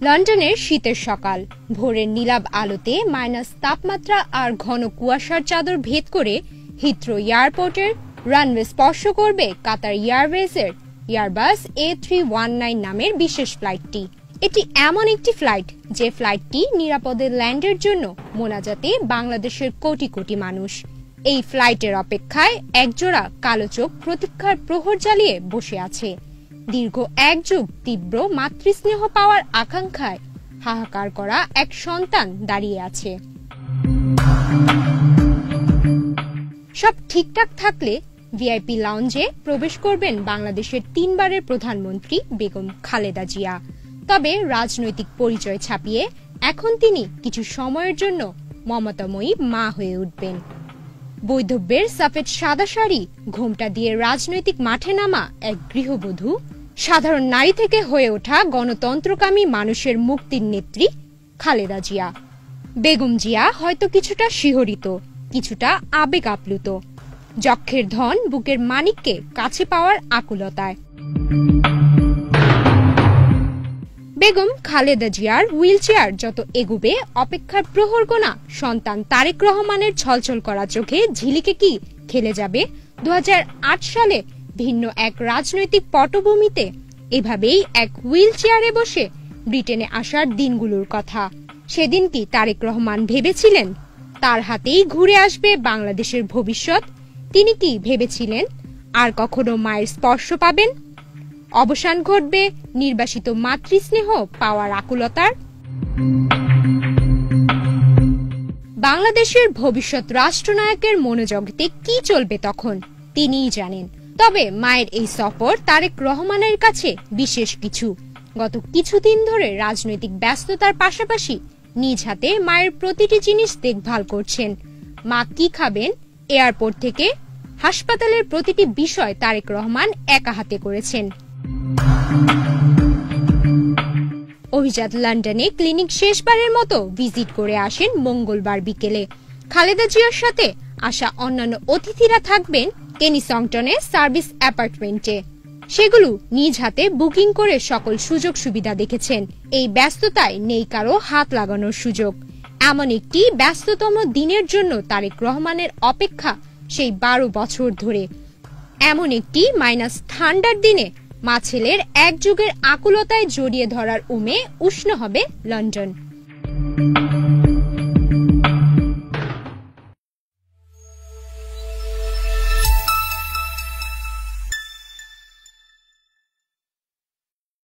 লন্ডনের শীতের সকাল, ভোরের নীলাভ আলোতে মাইনাস তাপমাত্রা আর ঘন কুয়াশার চাদর ভেদ করে হিথ্রো এয়ারপোর্টের রানওয়ে স্পর্শ করবে কাতার এয়ারওয়েজের এয়ারবাস A319 নামের বিশেষ ফ্লাইটটি। এটি এমন একটি ফ্লাইট যে ফ্লাইটটি নিরাপদে ল্যান্ডের জন্য মোনাজাতে বাংলাদেশের কোটি কোটি মানুষ। এই ফ্লাইটের অপেক্ষায় একজোড়া কালো চোখ প্রতীক্ষার প্রহর জ্বালিয়ে বসে আছে। দীর্ঘ এক যুগ তীব্র মাতৃস্নেহ পাওয়ার আকাঙ্ক্ষায় হাহাকার করা এক সন্তান দাঁড়িয়ে আছে। সব ঠিকঠাক থাকলে ভিআইপি লাউঞ্জে প্রবেশ করবেন বাংলাদেশের 3 বারের প্রধানমন্ত্রী বেগম খালেদা জিয়া। তবে রাজনৈতিক পরিচয় ছাপিয়ে এখন তিনি কিছু সময়ের জন্য মমতাময়ী মা হয়ে উঠবেন। বৈধব্যের সাফেদ সাদা শাড়ি, ঘোমটা দিয়ে রাজনৈতিক মাঠে নামা এক গৃহবধূ, সাধারণ নারী থেকে হয়ে ওঠা গণতন্ত্রকামী মানুষের মুক্তির নেত্রী খালেদা জিয়া। বেগম জিয়া হয়তো কিছুটা শিহরিত, কিছুটা আবেগ আপ্লুত, যক্ষের ধন বুকের মানিককে কাছে পাওয়ার আকুলতায়। বেগম খালেদা জিয়ার হুইলচেয়ার যত এগুবে অপেক্ষার প্রহর গোনা সন্তান তারেক রহমানের ছলছল করা চোখে ঝিলিকে কি খেলে যাবে 2008 সালে ভিন্ন এক রাজনৈতিক পটভূমিতে এভাবেই এক হুইলচেয়ারে বসে ব্রিটেনে আসার দিনগুলোর কথা। সেদিন কি তারেক রহমান ভেবেছিলেন তার হাতেই ঘুরে আসবে বাংলাদেশের ভবিষ্যৎ? তিনি কি ভেবেছিলেন আর কখনো মায়ের স্পর্শ পাবেন? অবসান ঘটবে নির্বাসিত মাতৃস্নেহ পাওয়ার আকুলতার? বাংলাদেশের ভবিষ্যৎ রাষ্ট্রনায়কের মনোজগতে কি চলবে তখন তিনিই জানেন। তবে মায়ের এই সফর তারেক রহমানের কাছে বিশেষ কিছু। গত কিছুদিন ধরে রাজনৈতিক ব্যস্ততার পাশাপাশি নিজ হাতে মায়ের প্রতিটি জিনিস দেখভাল করছেন। মা কি খাবেন এয়ারপোর্ট থেকে হাসপাতালের প্রতিটি বিষয় তারেক রহমান একা হাতে করেছেন। অভিজাত লন্ডনে ক্লিনিক শেষবারের মতো ভিজিট করে আসেন মঙ্গলবার বিকেলে। খালেদা জিয়ার সাথে আসা অন্যান্য অতিথিরা থাকবেন কেনিসংটনের সার্ভিস অ্যাপার্টমেন্টে। সেগুলো নিজ হাতে বুকিং করে সকল সুযোগ সুবিধা দেখেছেন। এই ব্যস্ততায় নেই কারো হাত লাগানোর সুযোগ। এমন একটি ব্যস্ততম দিনের জন্য তারেক রহমানের অপেক্ষা সেই 12 বছর ধরে। এমন একটি মাইনাস ঠান্ডার দিনে মা ছেলের এক যুগের আকুলতায় জড়িয়ে ধরার উমে উষ্ণ হবে লন্ডন।